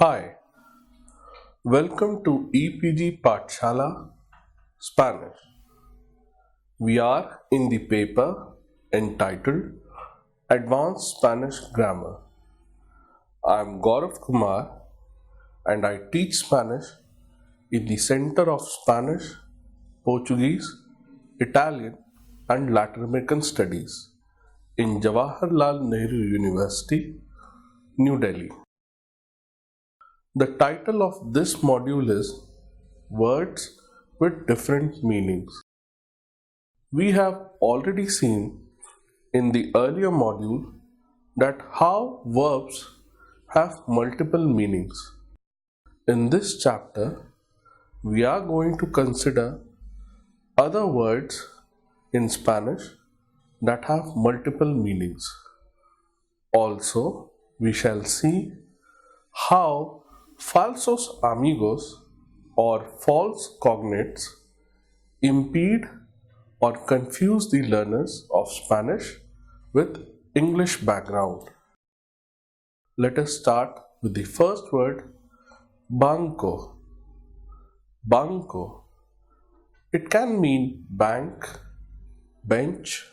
Hi, welcome to EPG Pathshala Spanish. We are in the paper entitled Advanced Spanish Grammar. I am Gaurav Kumar and I teach Spanish in the Center of Spanish, Portuguese, Italian and Latin American Studies in Jawaharlal Nehru University, New Delhi. The title of this module is Words with Different Meanings. We have already seen in the earlier module that how verbs have multiple meanings. In this chapter, we are going to consider other words in Spanish that have multiple meanings. Also, we shall see how falsos amigos or false cognates impede or confuse the learners of Spanish with English background. Let us start with the first word, banco. Banco. It can mean bank, bench,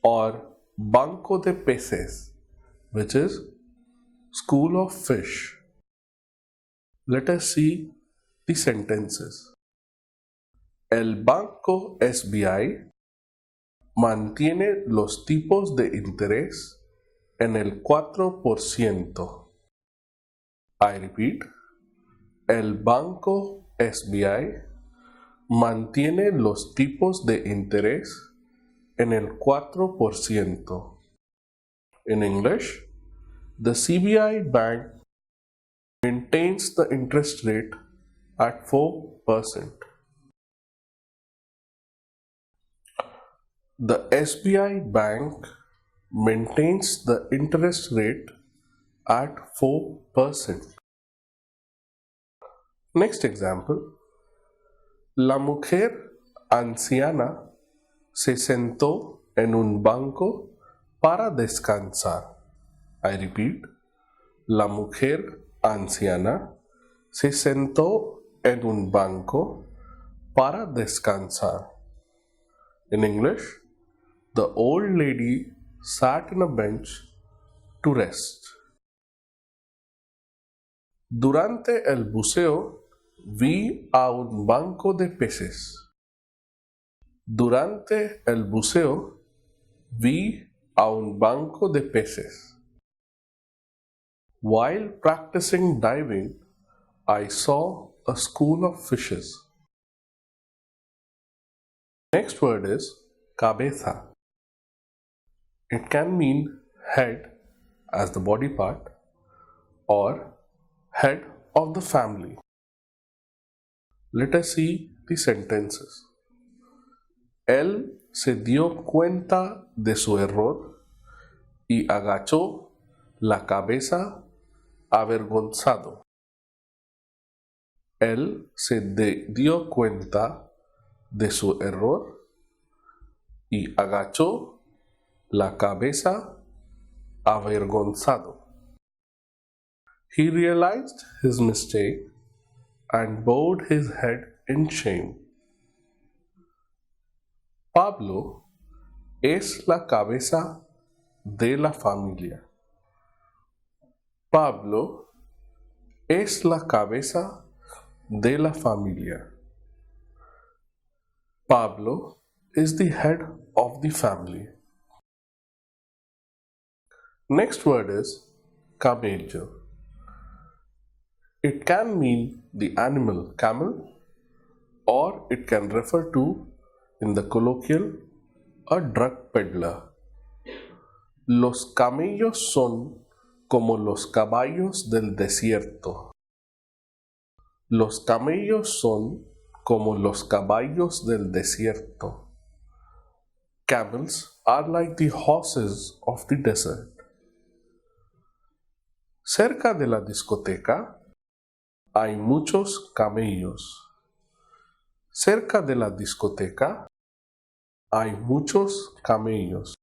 or banco de peces, which is school of fish. Let us see the sentences. El banco SBI mantiene los tipos de interés en el 4%. I repeat, el banco SBI mantiene los tipos de interés en el 4%. In English, the CBI bank maintains the interest rate at 4%. The SBI bank maintains the interest rate at 4%. Next example. La mujer anciana se sentó en un banco para descansar. I repeat. La mujer anciana se sentó en un banco para descansar. In English, the old lady sat in a bench to rest. Durante el buceo vi a un banco de peces. Durante el buceo vi a un banco de peces. While practicing diving, I saw a school of fishes. Next word is cabeza. It can mean head as the body part or head of the family. Let us see the sentences. Él se dio cuenta de su error y agachó la cabeza avergonzado. Él se dio cuenta de su error y agachó la cabeza avergonzado. He realized his mistake and bowed his head in shame. Pablo es la cabeza de la familia. Pablo es la cabeza de la familia. Pablo is the head of the family. Next word is camello. It can mean the animal camel or it can refer to, in the colloquial, a drug peddler. Los camellos son como los caballos del desierto. Los camellos son como los caballos del desierto. Camels are like the horses of the desert. Cerca de la discoteca hay muchos camellos. Cerca de la discoteca hay muchos camellos.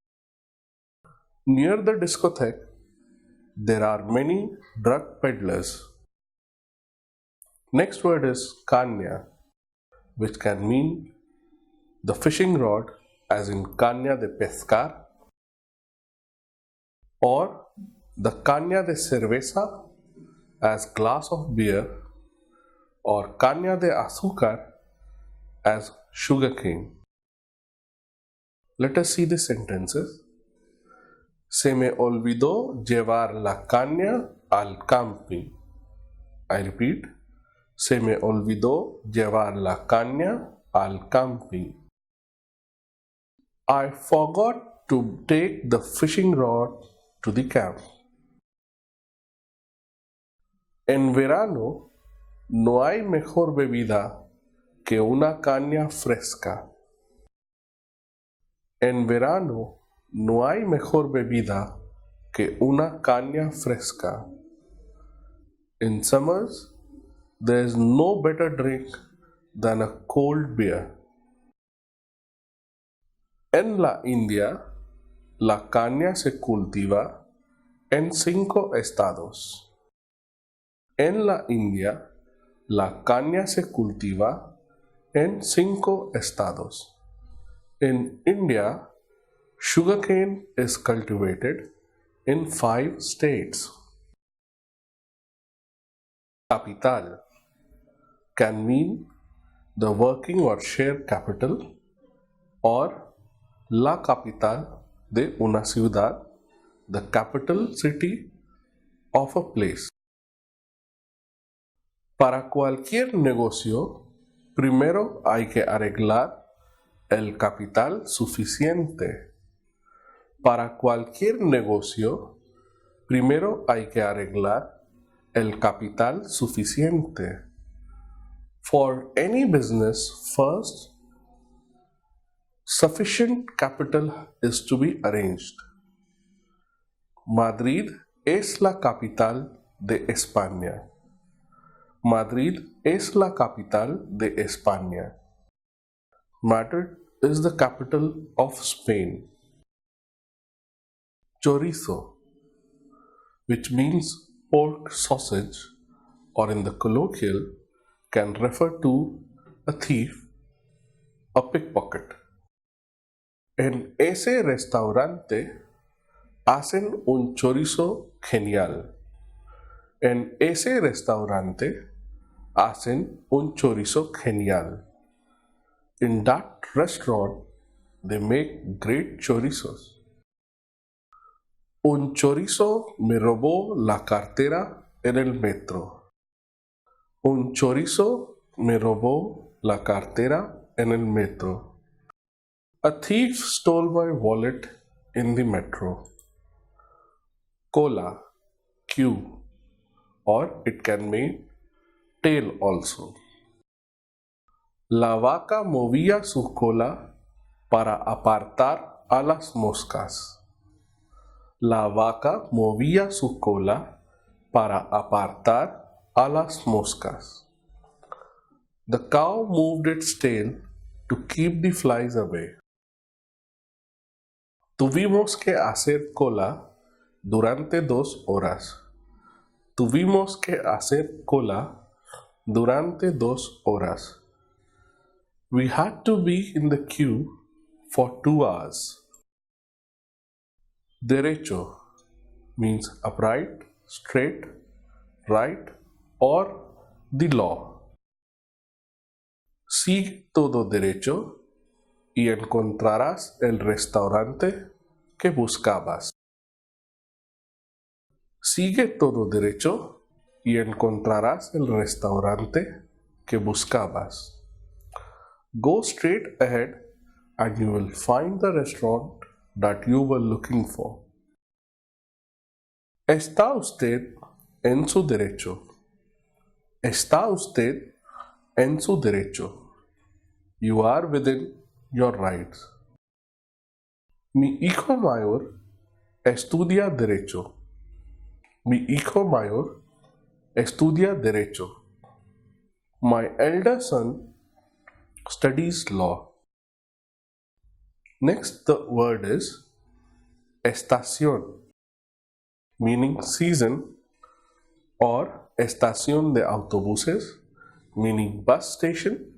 Near the discotheque, there are many drug peddlers. Next word is kanya, which can mean the fishing rod, as in caña de pescar, or the caña de cerveza, as glass of beer, or caña de azúcar, as sugarcane. Let us see the sentences. Se me olvidó llevar la caña al camping. I repeat. Se me olvidó llevar la caña al camping. I forgot to take the fishing rod to the camp. En verano no hay mejor bebida que una caña fresca. En verano no hay mejor bebida que una caña fresca. In summers, there is no better drink than a cold beer. En la India, la caña se cultiva en 5 estados. En la India, la caña se cultiva en 5 estados. In India, sugarcane is cultivated in 5 states. Capital can mean the working or share capital, or la capital de una ciudad, the capital city of a place. Para cualquier negocio, primero hay que arreglar el capital suficiente. Para cualquier negocio, primero hay que arreglar el capital suficiente. For any business, first, sufficient capital is to be arranged. Madrid es la capital de España. Madrid es la capital de España. Madrid is the capital of Spain. Chorizo, which means pork sausage, or in the colloquial, can refer to a thief, a pickpocket. En ese restaurante hacen un chorizo genial. En ese restaurante hacen un chorizo genial. In that restaurant, they make great chorizos. Un chorizo me robó la cartera en el metro. Un chorizo me robó la cartera en el metro. A thief stole my wallet in the metro. Cola, queue, or it can mean tail also. La vaca movía su cola para apartar a las moscas. La vaca movía su cola para apartar a las moscas. The cow moved its tail to keep the flies away. Tuvimos que hacer cola durante 2 horas. Tuvimos que hacer cola durante 2 horas. We had to be in the queue for 2 hours. Derecho means upright, straight, right, or the law. Sigue todo derecho y encontrarás el restaurante que buscabas. Sigue todo derecho y encontrarás el restaurante que buscabas. Go straight ahead and you will find the restaurant that you were looking for. Está usted en su derecho. Está usted en su derecho. You are within your rights. Mi hijo mayor estudia derecho. Mi hijo mayor estudia derecho. My elder son studies law. Next, the word is estación, meaning season, or estación de autobuses, meaning bus station,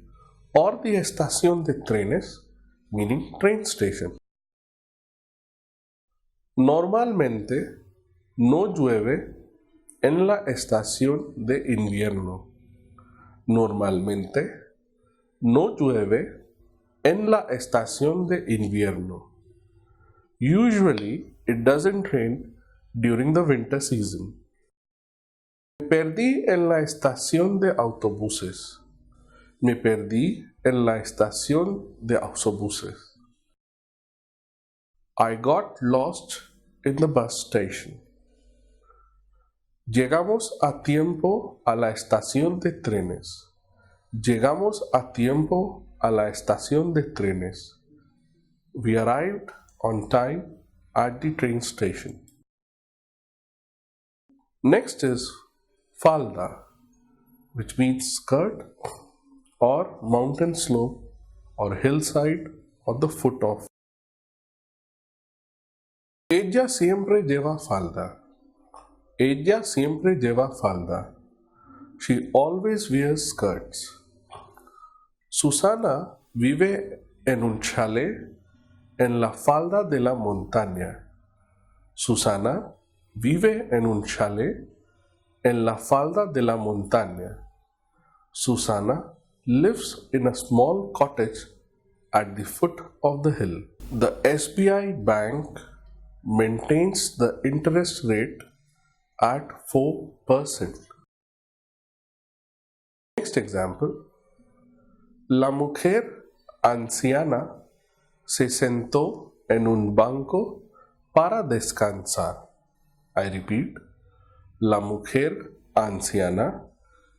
or the estación de trenes, meaning train station. Normalmente no llueve en la estación de invierno. Normalmente no llueve en la estación de invierno. Usually it doesn't rain during the winter season. Me perdí en la estación de autobuses. Me perdí en la estación de autobuses. I got lost in the bus station. Llegamos a tiempo a la estación de trenes. Llegamos a tiempo a la estación de trenes. We arrived on time at the train station. Next is falda, which means skirt or mountain slope or hillside or the foot of. Ella siempre lleva falda. Ella siempre lleva falda. She always wears skirts. Susana vive en un chalet en la falda de la montaña. Susana vive en un chalet en la falda de la montaña. Susana lives in a small cottage at the foot of the hill. The SBI bank maintains the interest rate at 4%. Next example. La mujer anciana se sentó en un banco para descansar. I repeat. La mujer anciana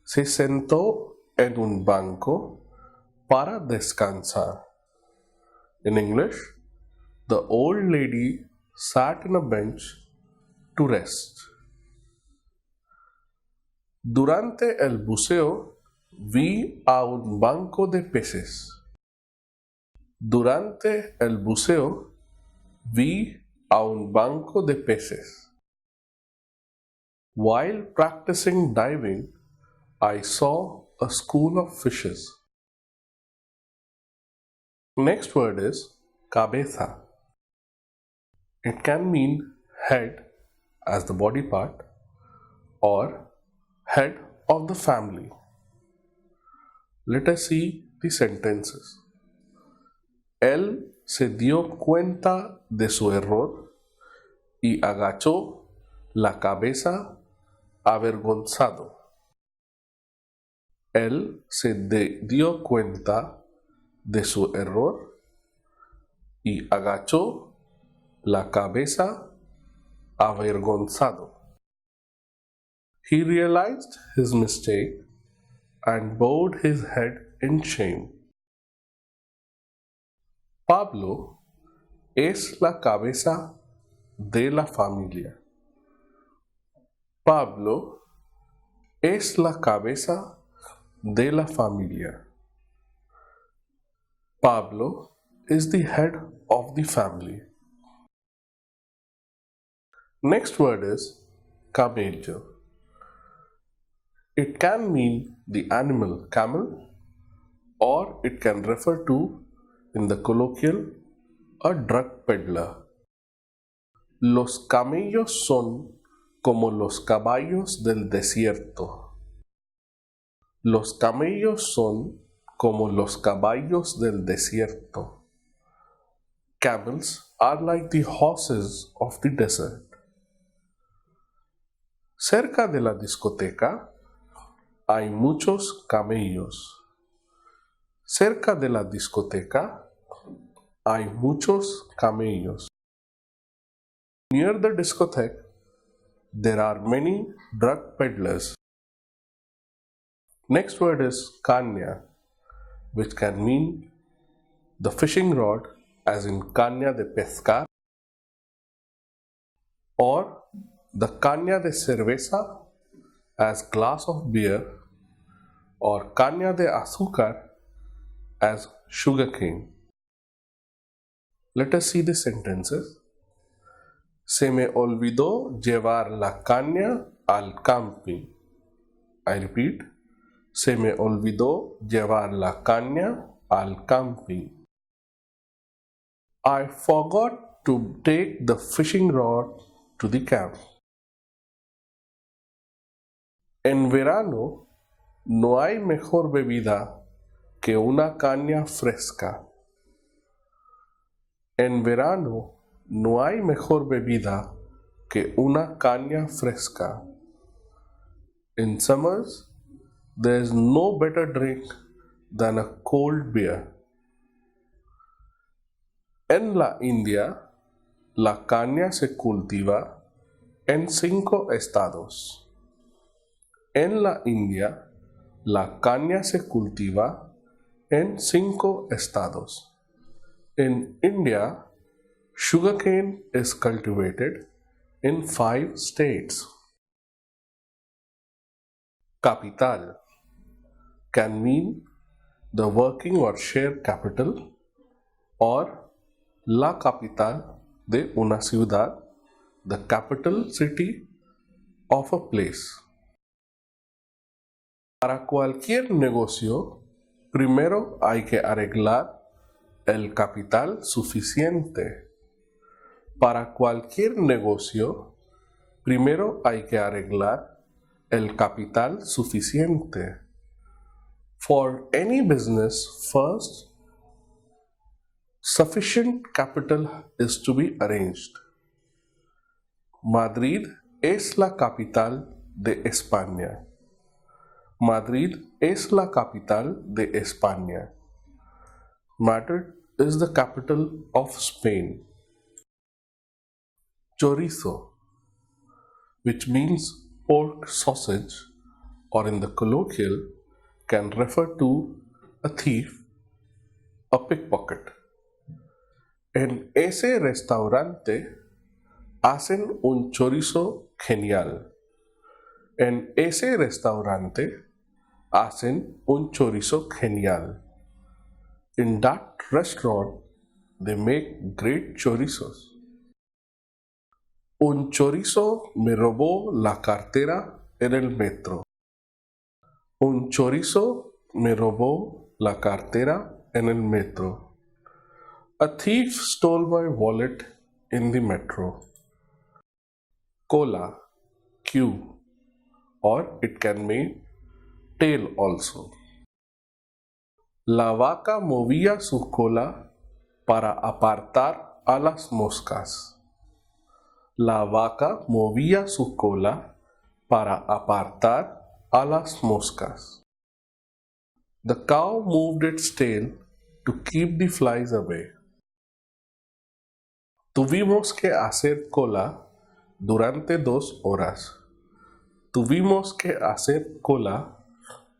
se sentó en un banco para descansar. In English, the old lady sat in a bench to rest. Durante el buceo vi a un banco de peces. Durante el buceo vi a un banco de peces. While practicing diving, I saw a school of fishes. Next word is cabeza. It can mean head as the body part or head of the family. Let us see the sentences. Él se dio cuenta de su error y agachó la cabeza avergonzado. Él se dio cuenta de su error y agachó la cabeza avergonzado. He realized his mistake and bowed his head in shame. Pablo es la cabeza de la familia. Pablo es la cabeza de la familia. Pablo is the head of the family. Next word is camello. It can mean the animal camel, or it can refer to, in the colloquial, a drug peddler. Los camellos son como los caballos del desierto. Los camellos son como los caballos del desierto. Camels are like the horses of the desert. Cerca de la discoteca hay muchos camellos. Cerca de la discoteca hay muchos camellos. Near the discotheque, there are many drug peddlers. Next word is caña, which can mean the fishing rod, as in caña de pescar, or the caña de cerveza, as glass of beer, or caña de azúcar, as sugarcane. Let us see the sentences. Se me olvidó llevar la caña al camping. I repeat. Se me olvidó llevar la caña al camping. I forgot to take the fishing rod to the camp. En verano no hay mejor bebida que una caña fresca. En verano no hay mejor bebida que una caña fresca. In summers, there is no better drink than a cold beer. En la India, la caña se cultiva en 5 estados. En la India, la caña se cultiva en 5 estados. In India, sugarcane is cultivated in 5 states. Capital can mean the working or share capital or la capital de una ciudad, the capital city of a place. Para cualquier negocio, primero hay que arreglar el capital suficiente. Para cualquier negocio, primero hay que arreglar el capital suficiente. For any business, first, sufficient capital is to be arranged. Madrid es la capital de España. Madrid es la capital de España. Madrid is the capital of Spain. Chorizo, which means pork sausage, or in the colloquial, can refer to a thief, a pickpocket. En ese restaurante hacen un chorizo genial. En ese restaurante hacen un chorizo genial. In that restaurant, they make great chorizos. Un chorizo me robó la cartera en el metro. Un chorizo me robó la cartera en el metro. A thief stole my wallet in the metro. Cola, queue, or it can mean tail also. La vaca movía su cola para apartar a las moscas. La vaca movía su cola para apartar a las moscas. The cow moved its tail to keep the flies away. Tuvimos que hacer cola durante 2 horas. Tuvimos que hacer cola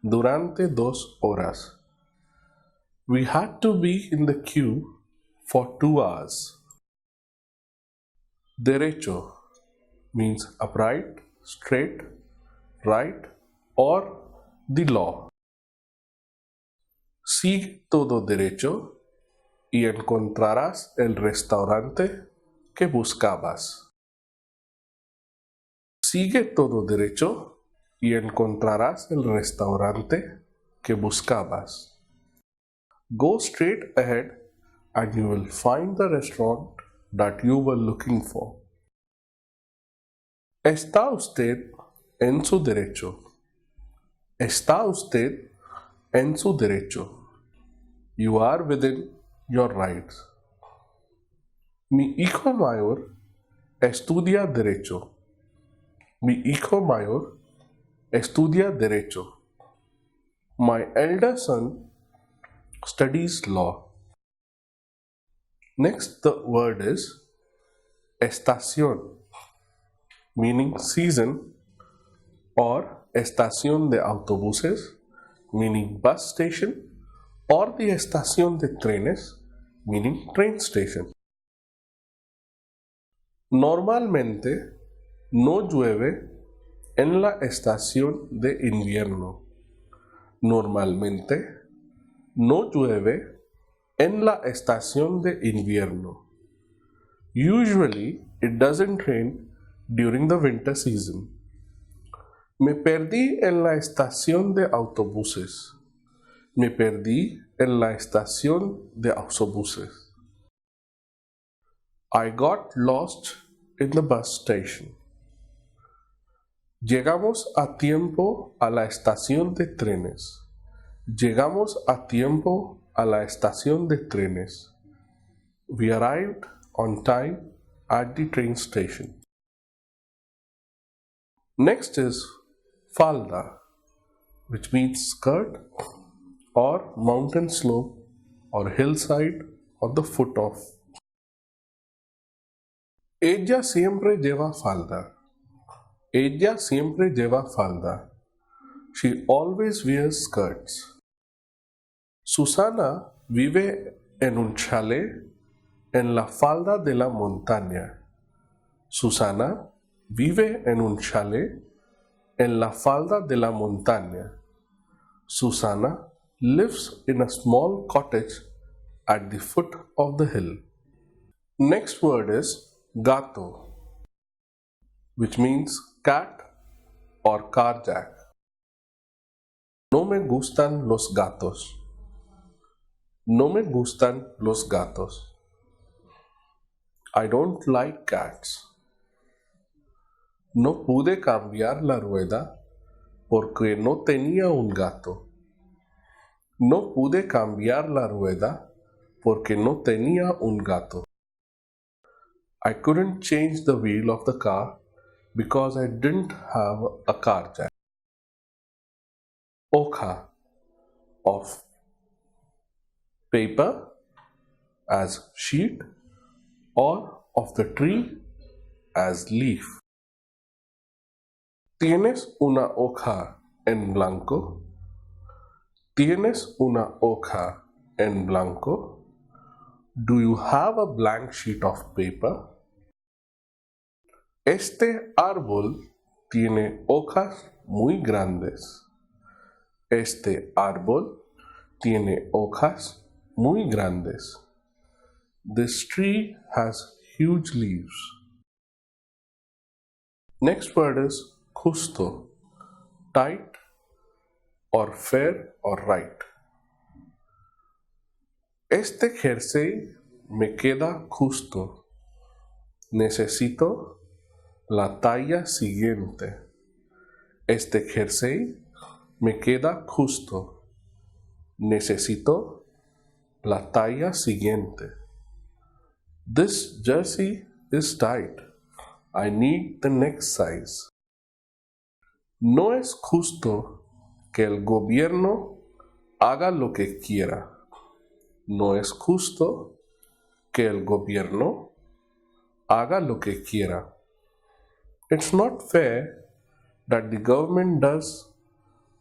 durante 2 horas. We had to be in the queue for 2 hours. Derecho means upright, straight, right, or the law. Sigue todo derecho y encontrarás el restaurante que buscabas. Sigue todo derecho y encontrarás el restaurante que buscabas. Go straight ahead and you will find the restaurant that you were looking for. Está usted en su derecho. Está usted en su derecho. You are within your rights. Mi hijo mayor estudia derecho. Mi hijo mayor estudia derecho. My elder son studies law. Next, the word is estación, meaning season, or estación de autobuses, meaning bus station, or the estación de trenes, meaning train station. Normalmente no llueve en la estación de invierno. Normalmente no llueve en la estación de invierno. Usually it doesn't rain during the winter season. Me perdí en la estación de autobuses. Me perdí en la estación de autobuses. I got lost in the bus station. Llegamos a tiempo a la estación de trenes. Llegamos a tiempo a la estación de trenes. We arrived on time at the train station. Next is falda, which means skirt or mountain slope or hillside or the foot of. Ella siempre lleva falda. Ella siempre lleva falda. She always wears skirts. Susana vive en un chalet en la falda de la montaña. Susana vive en un chalet en la falda de la montaña. Susana lives in a small cottage at the foot of the hill. Next word is gato, which means cat or carjack. No me gustan los gatos. No me gustan los gatos. I don't like cats. No pude cambiar la rueda porque no tenía un gato. No pude cambiar la rueda porque no tenía un gato. I couldn't change the wheel of the car because I didn't have a car jack. Hoja of paper as sheet or of the tree as leaf. ¿Tienes una hoja en blanco? ¿Tienes una hoja en blanco? Do you have a blank sheet of paper? Este árbol tiene hojas muy grandes. Este árbol tiene hojas muy grandes. This tree has huge leaves. Next word is justo, tight or fair or right. Este jersey me queda justo. Necesito la talla siguiente. Este jersey me queda justo. Necesito la talla siguiente. This jersey is tight. I need the next size. No es justo que el gobierno haga lo que quiera. No es justo que el gobierno haga lo que quiera. It's not fair that the government does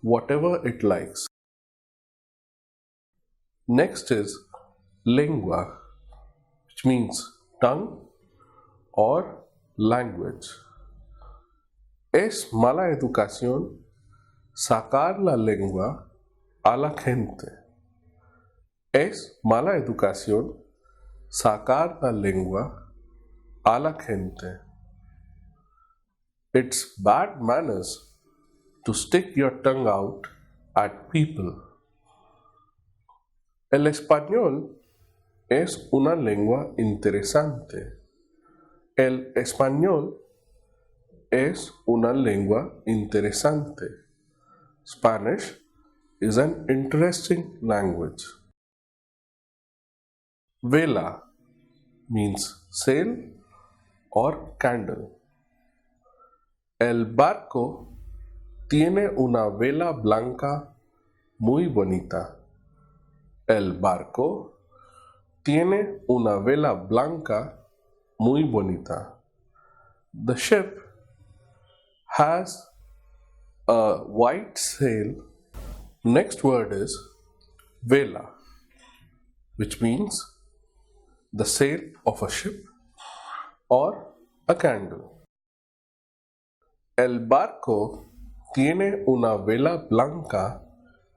whatever it likes. Next is lengua, which means tongue or language. Es mala educación sacar la lengua a la gente. Es mala educación sacar la lengua a la gente. It's bad manners to stick your tongue out at people. El español es una lengua interesante. El español es una lengua interesante. Spanish is an interesting language. Vela means sail or candle. El barco tiene una vela blanca muy bonita. El barco tiene una vela blanca muy bonita. The ship has a white sail. Next word is vela, which means the sail of a ship or a candle. El barco tiene una vela blanca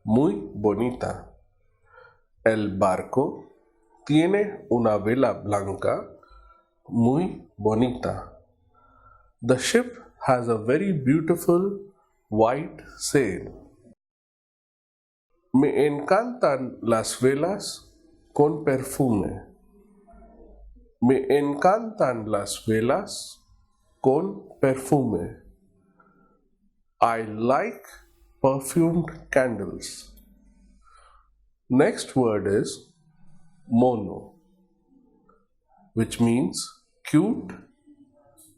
muy bonita. El barco tiene una vela blanca muy bonita. The ship has a very beautiful White said, Me encantan las velas con perfume. Me encantan las velas con perfume. I like perfumed candles. Next word is mono, which means cute,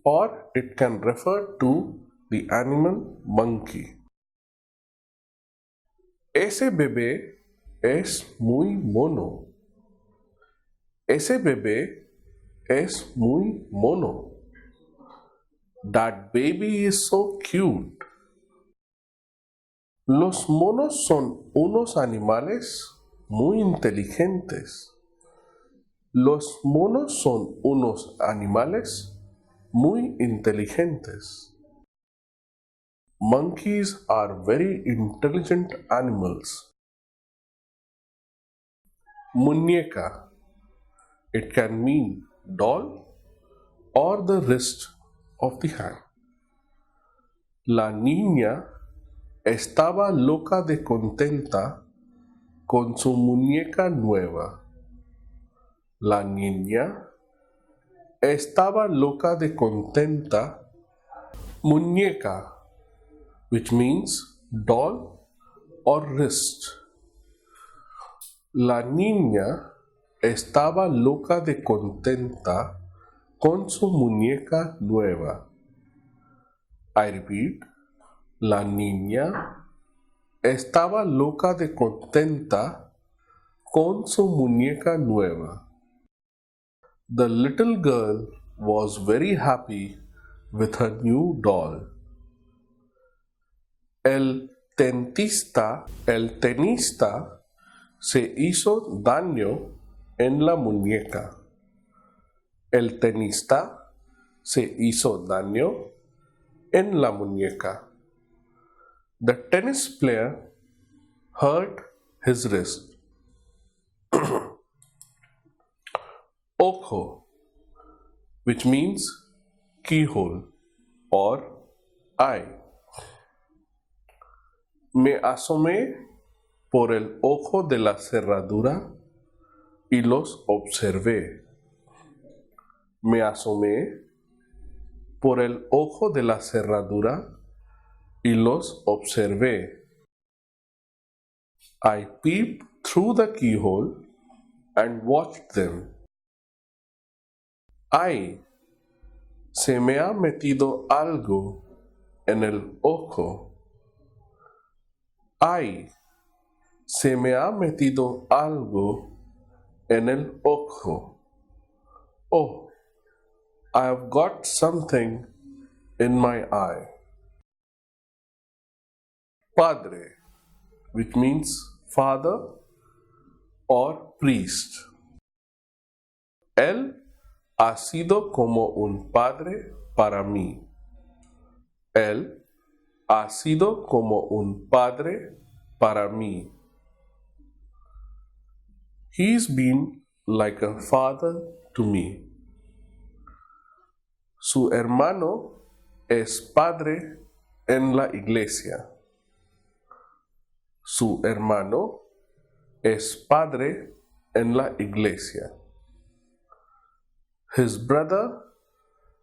or it can refer to the animal monkey. Ese bebé es muy mono. Ese bebé es muy mono. That baby is so cute. Los monos son unos animales muy inteligentes. Los monos son unos animales muy inteligentes. Monkeys are very intelligent animals. Muñeca. It can mean doll or the wrist of the hand. La niña estaba loca de contenta con su muñeca nueva. La niña estaba loca de contenta. Muñeca, which means doll or wrist. La niña estaba loca de contenta con su muñeca nueva. I repeat, la niña estaba loca de contenta con su muñeca nueva. The little girl was very happy with her new doll. El tenista se hizo daño en la muñeca. El tenista se hizo daño en la muñeca. The tennis player hurt his wrist. Ojo, which means keyhole or eye. Me asomé por el ojo de la cerradura y los observé. Me asomé por el ojo de la cerradura y los observé. I peeped through the keyhole and watched them. ¡Ay! Se me ha metido algo en el ojo. ¡Ay! Se me ha metido algo en el ojo. Oh, I have got something in my eye. Padre, which means father or priest. Él ha sido como un padre para mí. Él ha sido como un padre para mí. He's been like a father to me. Su hermano es padre en la iglesia. Su hermano es padre en la iglesia. His brother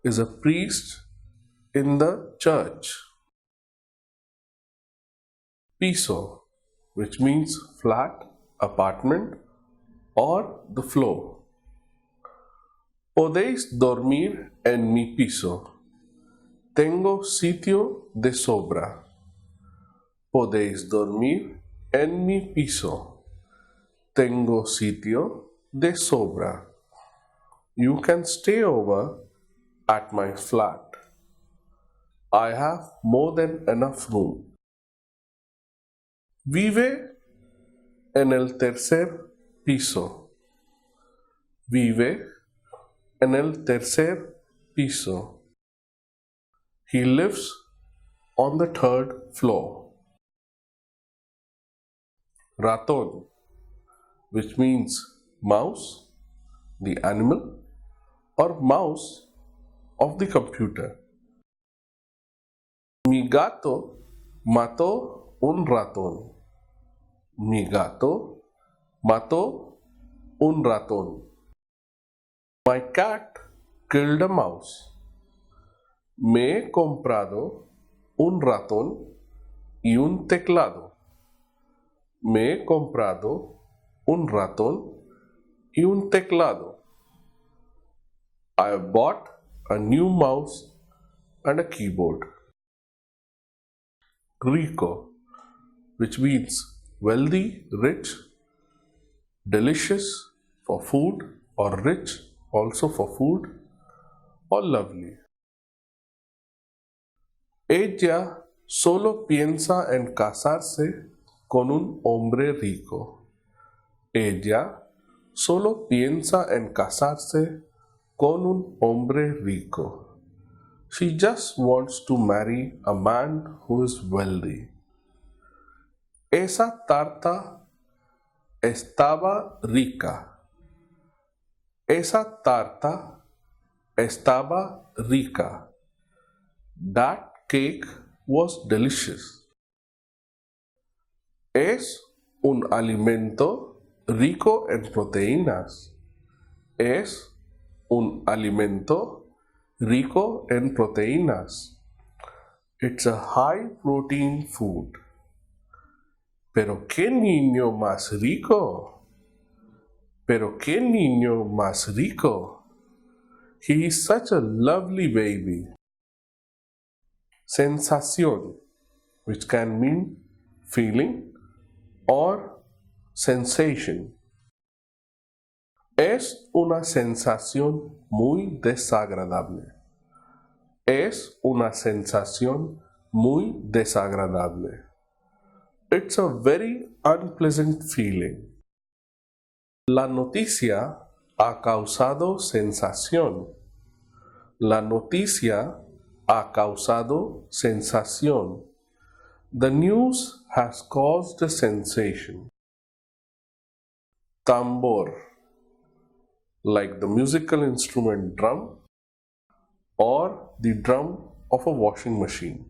is a priest in the church. Piso, which means flat, apartment, or the floor. Podéis dormir en mi piso. Tengo sitio de sobra. Podéis dormir en mi piso. Tengo sitio de sobra. You can stay over at my flat. I have more than enough room. Vive en el tercer piso. Vive en el tercer piso. He lives on the third floor. Ratón, which means mouse, the animal, or mouse of the computer. Mi gato mató un ratón. Mi gato mató un ratón. My cat killed a mouse. Me he comprado un ratón y un teclado. Me he comprado un ratón y un teclado. I have bought a new mouse and a keyboard. Rico, which means wealthy, rich, delicious for food, or rich also for food, or lovely. Ella solo piensa en casarse con un hombre rico. Ella solo piensa en casarse con un hombre rico. She just wants to marry a man who is wealthy. Esa tarta estaba rica. Esa tarta estaba rica. That cake was delicious. Es un alimento rico en proteínas. Es un alimento rico en proteínas. It's a high protein food. Pero qué niño más rico. Pero qué niño más rico. He is such a lovely baby. Sensación, which can mean feeling or sensation. Es una sensación muy desagradable. Es una sensación muy desagradable. It's a very unpleasant feeling. La noticia ha causado sensación. La noticia ha causado sensación. The news has caused a sensation. Tambor, like the musical instrument drum or the drum of a washing machine.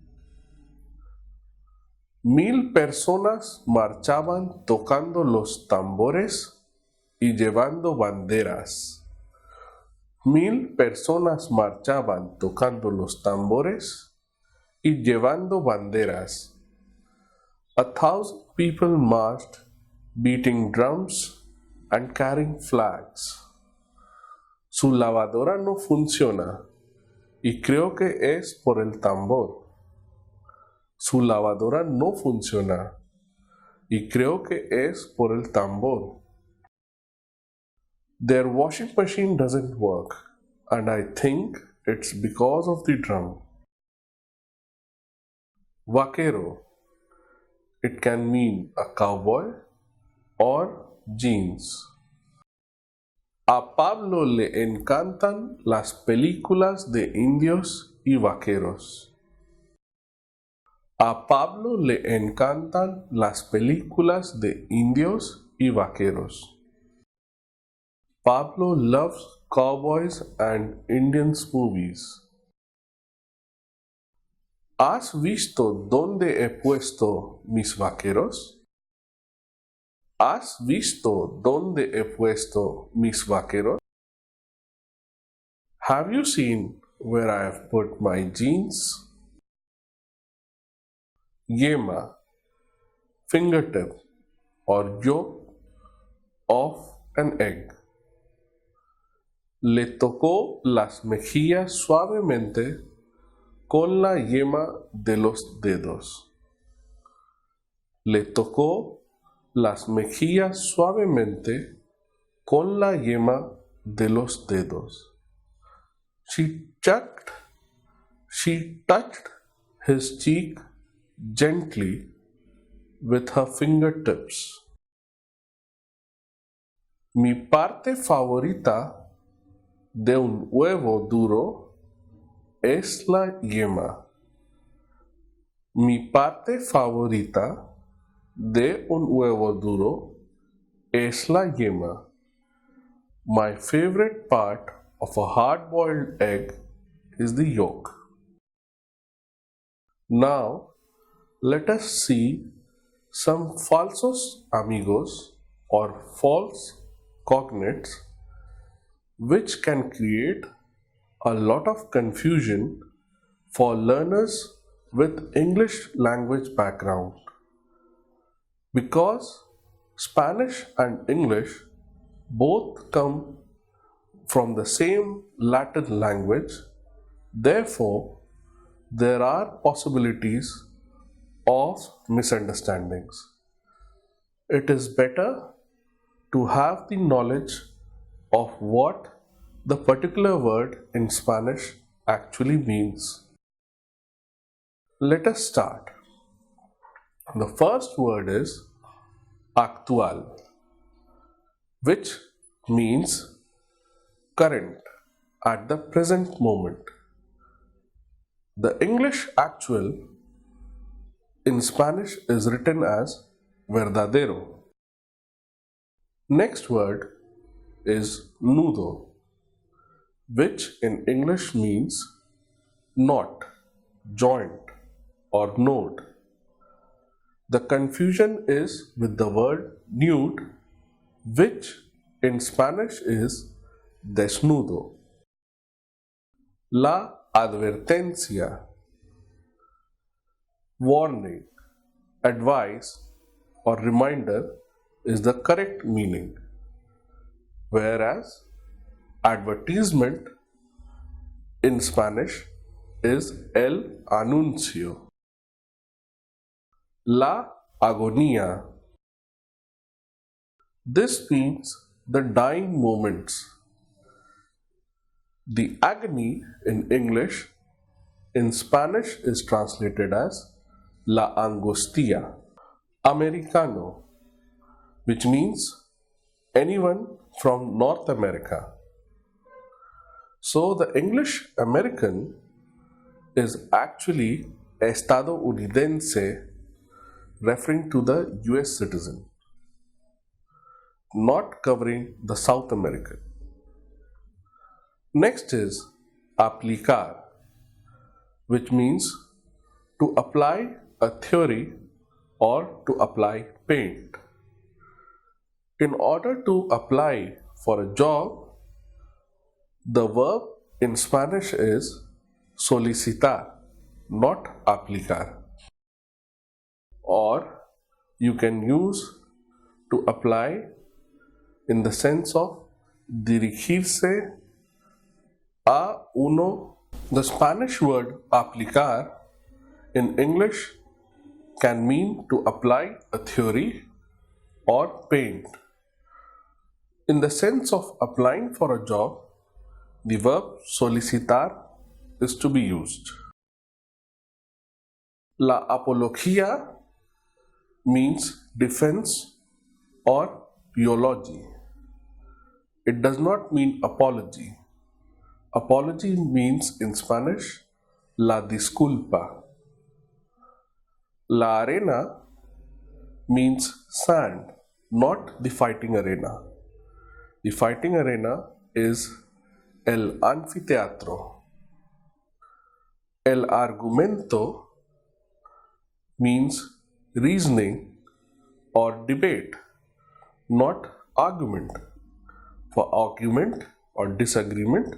1000 personas marchaban tocando los tambores y llevando banderas. 1000 personas marchaban tocando los tambores y llevando banderas. 1000 people marched beating drums and carrying flags. Su lavadora no funciona y creo que es por el tambor. Su lavadora no funciona y creo que es por el tambor. Their washing machine doesn't work and I think it's because of the drum. Vaquero. It can mean a cowboy or jeans. A Pablo le encantan las películas de indios y vaqueros. A Pablo le encantan las películas de indios y vaqueros. Pablo loves cowboys and Indians movies. ¿Has visto dónde he puesto mis vaqueros? ¿Has visto dónde he puesto mis vaqueros? Have you seen where I have put my jeans? Yema, fingertip or yolk of an egg. Le tocó las mejillas suavemente con la yema de los dedos. Le tocó las mejillas suavemente con la yema de los dedos. She touched his cheek gently with her fingertips. Mi parte favorita de un huevo duro es la yema. Mi parte favorita de un huevo duro es la yema. My favorite part of a hard-boiled egg is the yolk. Now, Let us see some falsos amigos or false cognates which can create a lot of confusion for learners with English language background because Spanish and English both come from the same Latin language. Therefore, there are possibilities of misunderstandings. It is better to have the knowledge of what the particular word in Spanish actually means. Let us start. The first word is actual, which means current at the present moment. The English actual in Spanish is written as verdadero. Next word is nudo, which in English means knot, joint, or node. The confusion is with the word nude, which in Spanish is desnudo. La advertencia, warning, advice, or reminder is the correct meaning, whereas advertisement in Spanish is el anuncio. La agonía. This means the dying moments. The agony in English in Spanish is translated as la angustia. Americano, which means anyone from North America. So the English American is actually estadounidense, referring to the US citizen, not covering the South American. Next is aplicar, which means to apply a theory or to apply paint. In order to apply for a job, the verb in Spanish is solicitar, not aplicar. Or you can use to apply in the sense of dirigirse a uno. The Spanish word aplicar in English can mean to apply a theory or paint. In the sense of applying for a job, the verb solicitar is to be used. La apología means defense or eulogy. It does not mean apology. Apology means in Spanish la disculpa. La arena means sand, not the fighting arena. The fighting arena is el anfiteatro. El argumento means reasoning or debate, not argument. For argument or disagreement,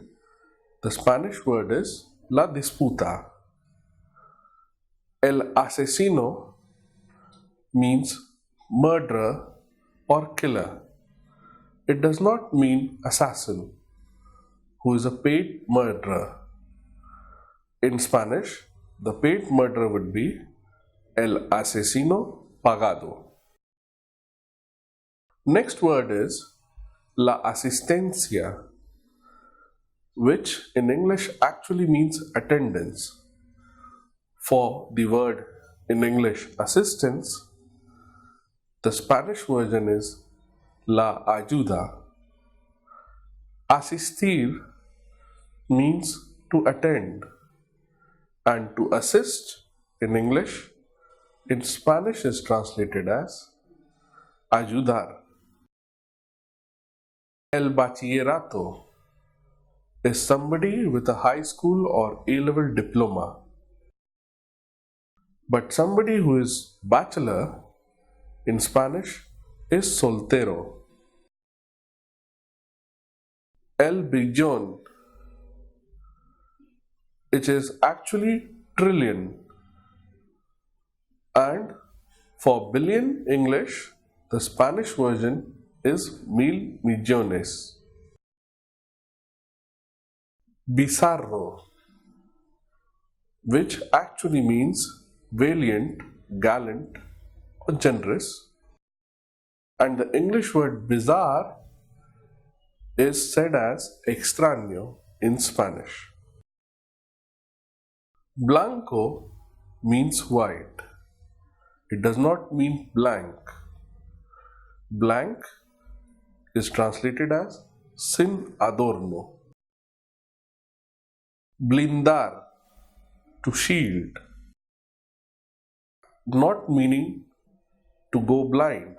the Spanish word is la disputa. El asesino means murderer or killer. It does not mean assassin, who is a paid murderer. In Spanish, the paid murderer would be el asesino pagado. Next word is la asistencia, which in English actually means attendance. For the word in English assistance, the Spanish version is la ayuda. Asistir means to attend, and to assist in English, in Spanish is translated as ayudar. El bachillerato is somebody with a high school or A-level diploma. But somebody who is bachelor in Spanish is soltero. El billón, which is actually trillion, and for billion English, the Spanish version is mil millones. Bizarro, which actually means valiant, gallant, or generous, and the English word bizarre is said as extraño in Spanish. Blanco means white. It does not mean blank. Blank is translated as sin adorno. Blindar, to shield, not meaning to go blind.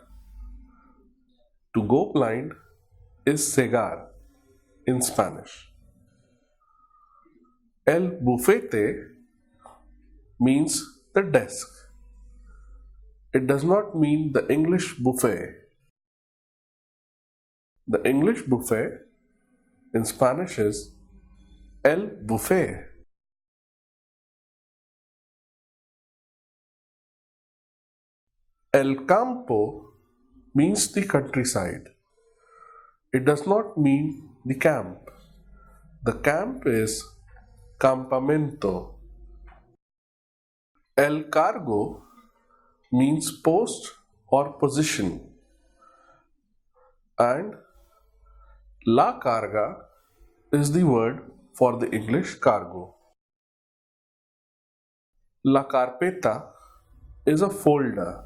To go blind is cegar in Spanish. El bufete means the desk. It does not mean the English buffet. The English buffet in Spanish is el buffet. El campo means the countryside. It does not mean the camp. The camp is campamento. El cargo means post or position, and la carga is the word for the English cargo. La carpeta is a folder,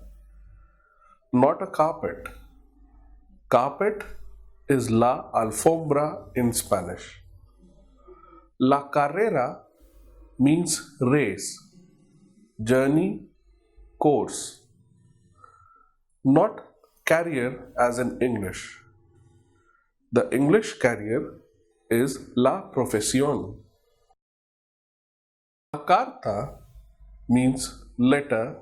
not a carpet. Carpet is la alfombra in Spanish. La carrera means race, journey, course, not carrier as in English. The English carrier is la profesión. La carta means letter,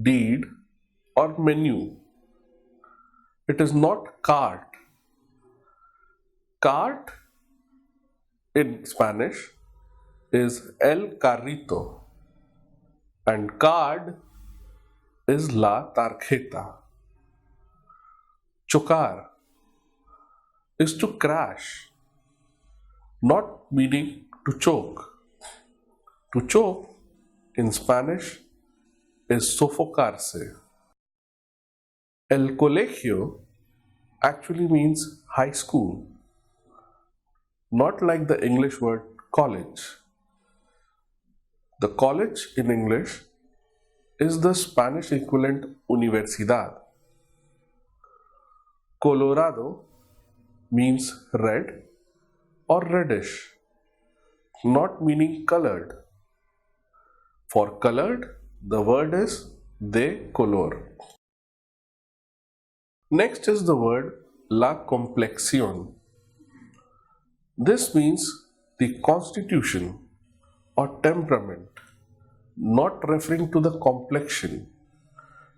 deed, or menu. It is not cart. Cart in Spanish is el carrito, and card is la tarjeta. Chocar is to crash, not meaning to choke. To choke in Spanish is sofocarse. El colegio actually means high school, not like the English word college. The college in English is the Spanish equivalent universidad. Colorado means red or reddish, not meaning colored. For colored, the word is de color. Next is the word la complexión. This means the constitution or temperament, not referring to the complexion.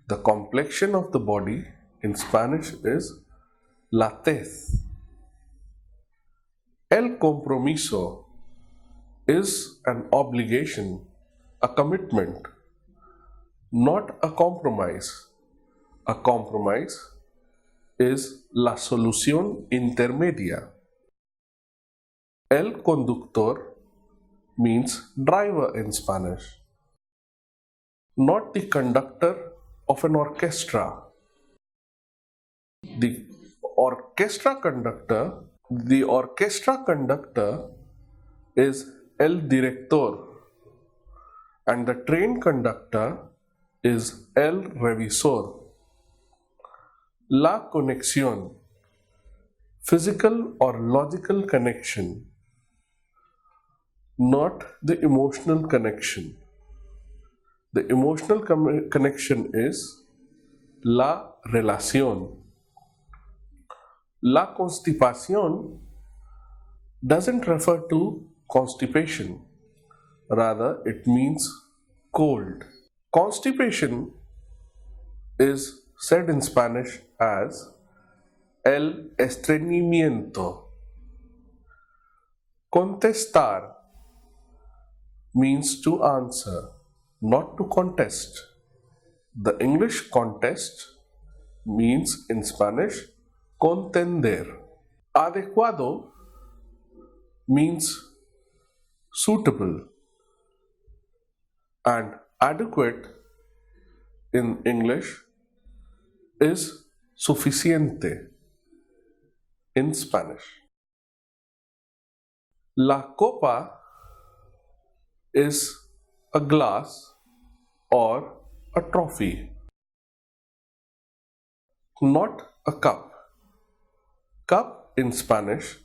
The complexion of the body in Spanish is la tez. El compromiso is an obligation, a commitment, not a compromise. A compromise is la solución intermedia. El conductor means driver in Spanish, not the conductor of an orchestra. The orchestra conductor is el director, and the train conductor is el revisor. La conexión, physical or logical connection, not the emotional connection. The emotional connection is la relación. La constipación doesn't refer to constipation, rather, it means cold. Constipation is said in Spanish as el estreñimiento. Contestar means to answer, not to contest. The English contest means in Spanish contender. Adecuado means suitable, and adequate in English is suficiente in Spanish. La copa is a glass or a trophy, not a cup. Cup in Spanish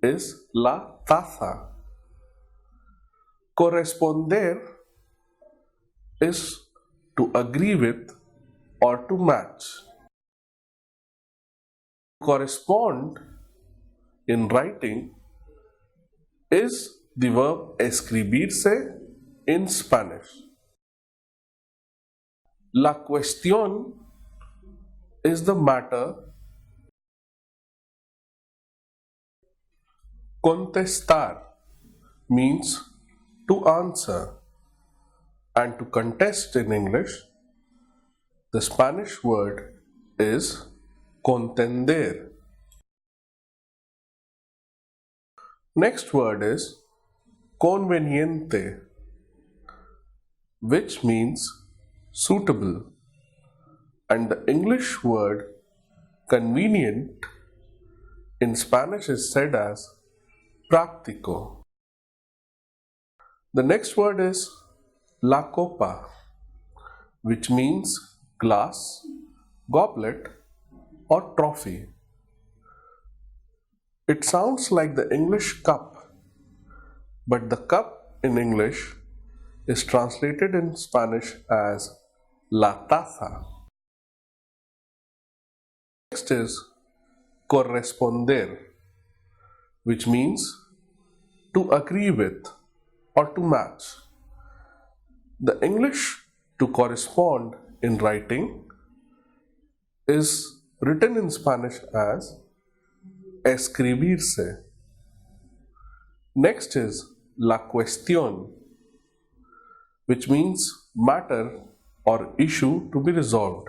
is la taza. Corresponder is to agree with or to match. Correspond in writing is the verb escribirse in Spanish. La cuestión is the matter. Contestar means to answer, and to contest in English, the Spanish word is contender. Next word is conveniente, which means suitable, and the English word convenient in Spanish is said as práctico. The next word is la copa, which means glass, goblet, or trophy. It sounds like the English cup, but the cup in English is translated in Spanish as la taza. Next is corresponder, which means to agree with or to match. The English to correspond in writing is written in Spanish as escribirse. Next is la cuestión, which means matter or issue to be resolved.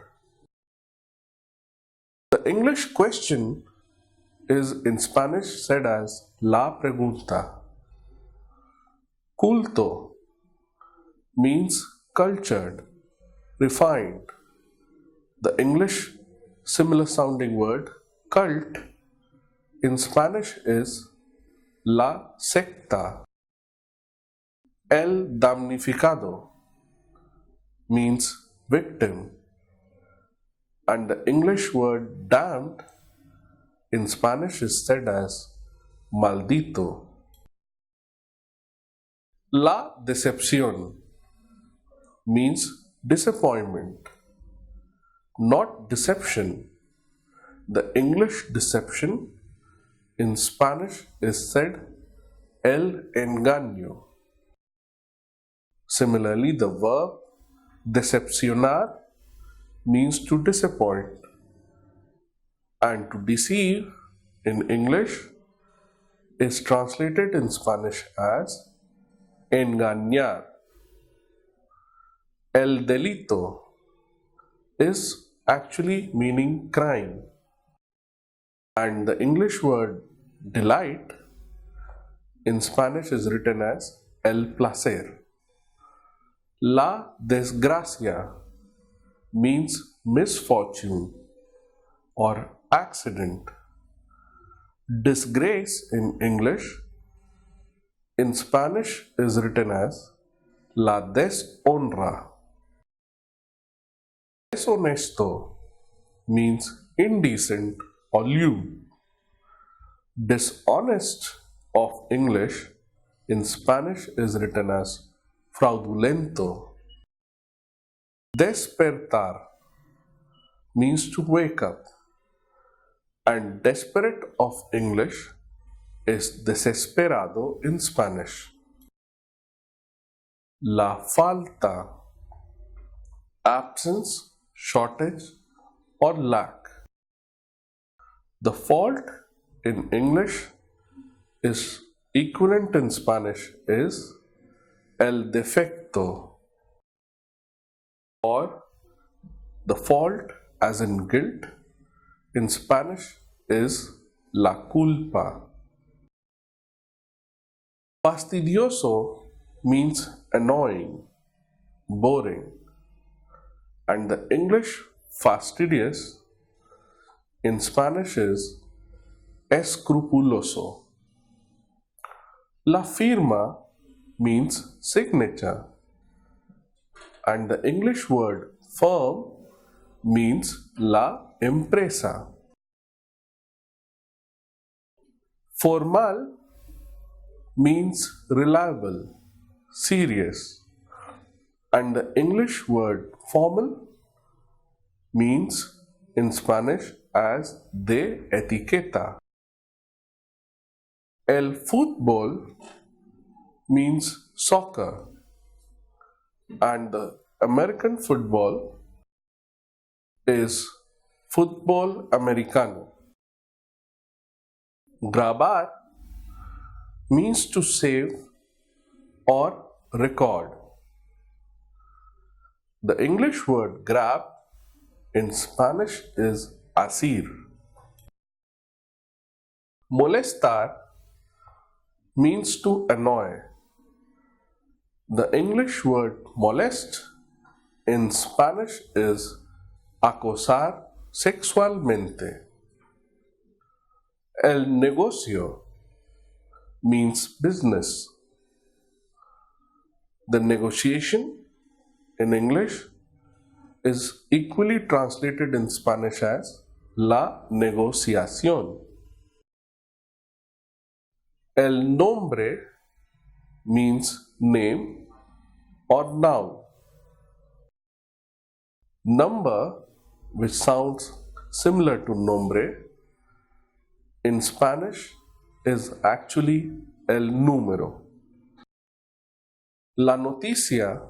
The English question is in Spanish said as la pregunta. Culto means cultured, refined. The English similar sounding word cult in Spanish is la secta. El damnificado means victim, and the English word damned in Spanish is said as maldito. La decepción means disappointment, not deception. The English deception in Spanish is said el engaño. Similarly, the verb decepcionar means to disappoint, and to deceive in English is translated in Spanish as engañar. El delito is actually meaning crime, and the English word delight in Spanish is written as el placer. La desgracia means misfortune or accident. Disgrace in English in Spanish is written as la deshonra. Deshonesto means indecent or lewd. Dishonest of English in Spanish is written as fraudulento. Despertar means to wake up, and desperate of English is desesperado in Spanish. La falta absence, shortage, or lack. The fault in English is equivalent in Spanish is el defecto, or the fault as in guilt in Spanish is la culpa. Fastidioso means annoying, boring, and the English fastidious in Spanish is escrupuloso. La firma means signature, and the English word firm means la empresa. Formal means reliable, serious, and the English word formal means in Spanish as de etiqueta. El fútbol means soccer, and the American football is fútbol americano. Grabar means to save or record. The English word grab in Spanish is asir. Molestar means to annoy. The English word molest in Spanish is acosar sexualmente. El negocio means business. The negotiation in English is equally translated in Spanish as la negociación. El nombre means name or noun. Number, which sounds similar to nombre, in Spanish is actually el número. La noticia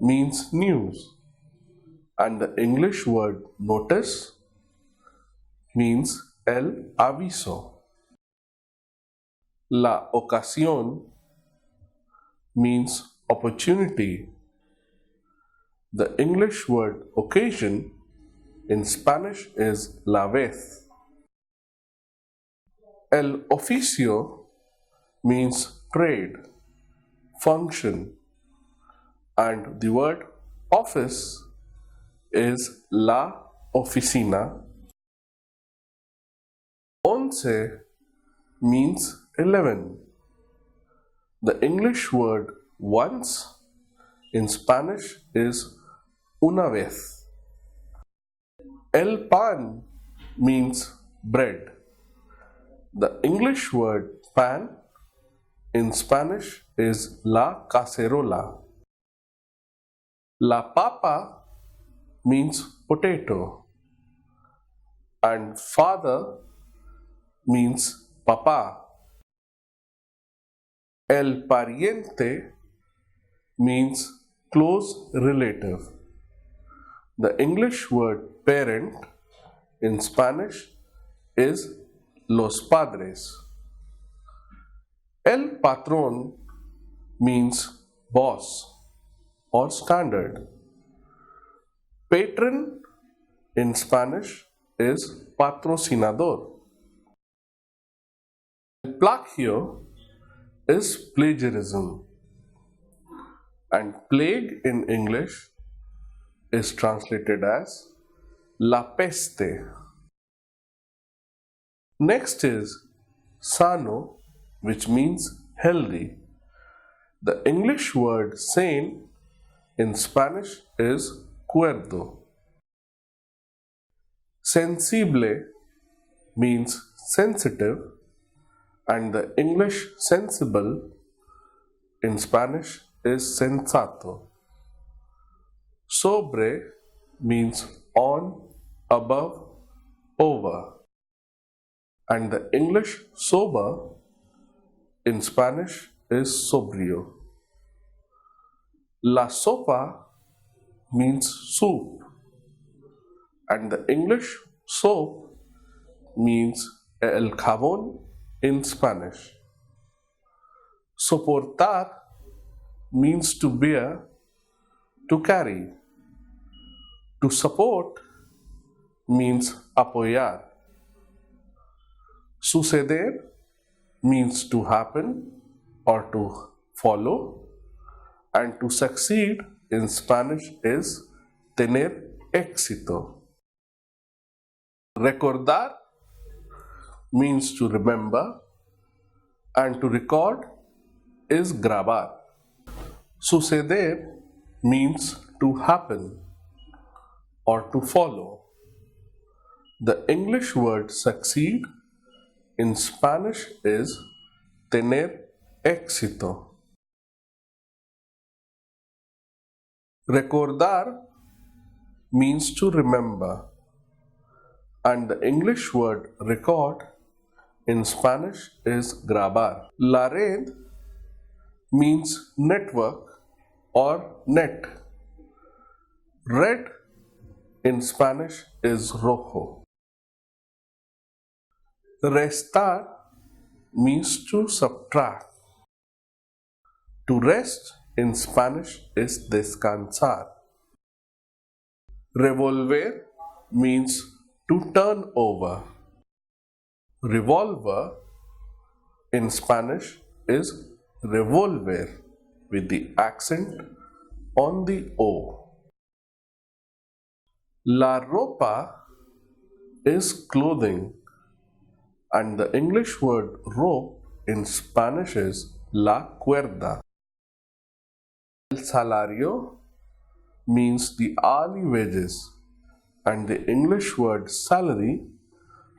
means news, and the English word notice means el aviso. La ocasión means opportunity. The English word occasion in Spanish is la vez. El oficio means trade, function, and the word office is la oficina. Once means 11. The English word once in Spanish is una vez. El pan means bread. The English word pan in Spanish is la cacerola. La papa means potato, and father means papa. El pariente means close relative. The English word parent in Spanish is los padres. El patrón means boss or standard. Patron in Spanish is patrocinador. El plagio is plagiarism, and plague in English is translated as la peste. Next is sano, which means healthy. The English word sane in Spanish is cuerdo. Sensible means sensitive, and the English sensible in Spanish is sensato. Sobre means on, above, over, and the English sober in Spanish is sobrio. La sopa means soup, and the English soap means el jabón in Spanish. Soportar means to bear, to carry. To support means apoyar. Suceder means to happen or to follow, and to succeed in Spanish is tener éxito. Recordar means to remember, and to record is grabar. Suceder means to happen or to follow. The English word succeed in Spanish is tener éxito. Recordar means to remember, and the English word record in Spanish is grabar. La red means network or net. Red in Spanish is rojo. Restar means to subtract. To rest in Spanish is descansar. Revolver means to turn over. Revolver in Spanish is revolver with the accent on the O. La ropa is clothing, and the English word rope in Spanish is la cuerda. El salario means the hourly wages, and the English word salary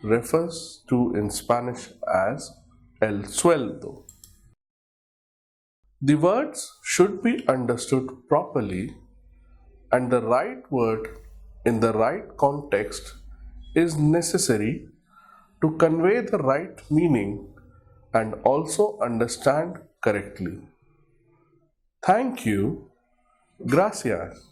refers to in Spanish as el sueldo. The words should be understood properly, and the right word in the right context is necessary to convey the right meaning and also understand correctly. Thank you. Gracias.